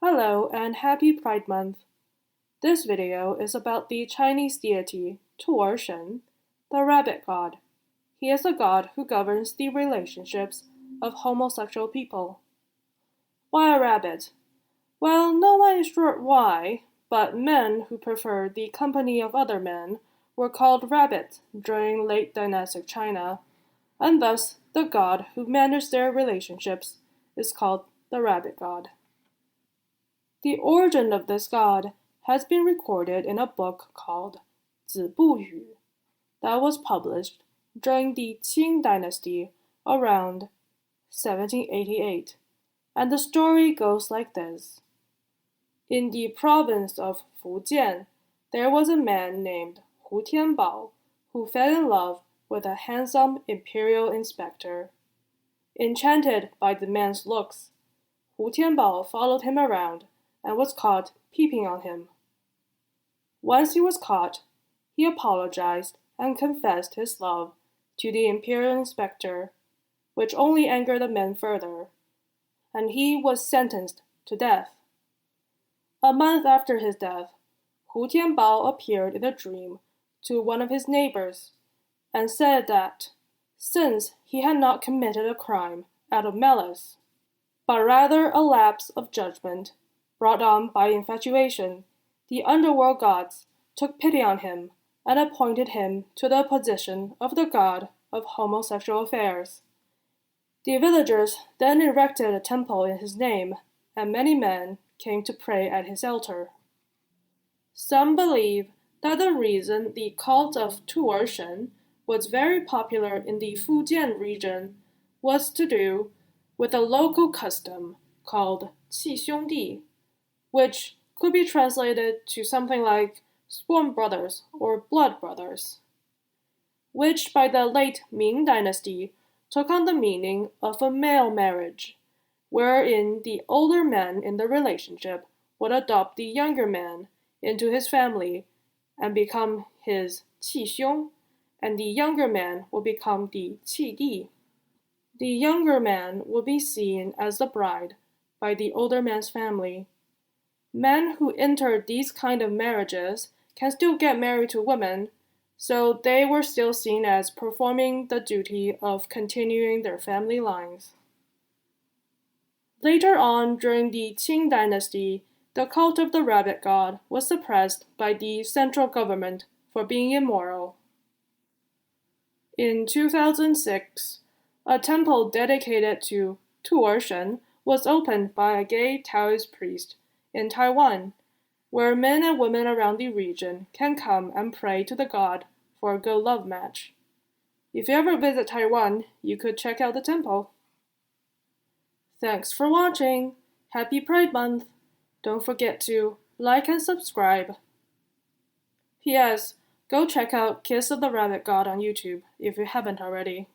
Hello and happy Pride Month. This video is about the Chinese deity Tu'er Shen, the rabbit god. He is a god who governs the relationships of homosexual people. Why a rabbit? Well, no one is sure why, but men who preferred the company of other men were called rabbits during late dynastic China, and thus the god who managed their relationships is called the rabbit god. The origin of this god has been recorded in a book called 子不语 that was published during the Qing dynasty around 1788, and the story goes like this. In the province of Fujian, there was a man named Hu Tianbao who fell in love with a handsome imperial inspector. Enchanted by the man's looks, Hu Tianbao followed him around and was caught peeping on him. Once he was caught, he apologized and confessed his love to the imperial inspector, which only angered the man further, and he was sentenced to death. A month after his death, Hu Tianbao appeared in a dream to one of his neighbors and said that, since he had not committed a crime out of malice, but rather a lapse of judgment brought on by infatuation, the underworld gods took pity on him and appointed him to the position of the god of homosexual affairs. The villagers then erected a temple in his name, and many men came to pray at his altar. Some believe that the reason the cult of Tu'er Shen was very popular in the Fujian region was to do with a local custom called 契兄弟, which could be translated to something like sworn brothers or blood brothers, which by the late Ming dynasty took on the meaning of a male marriage, wherein the older man in the relationship would adopt the younger man into his family and become his 契兄, and the younger man will become the 契弟. The younger man will be seen as the bride by the older man's family. Men who enter these kind of marriages can still get married to women, so they were still seen as performing the duty of continuing their family lines. Later on, during the Qing dynasty, the cult of the rabbit god was suppressed by the central government for being immoral. In 2006, a temple dedicated to Tu'er Shen was opened by a gay Taoist priest in Taiwan, where men and women around the region can come and pray to the god for a good love match. If you ever visit Taiwan, you could check out the temple. Thanks for watching! Happy Pride Month! Don't forget to like and subscribe. P.S. Go check out Kiss of the Rabbit God on YouTube if you haven't already.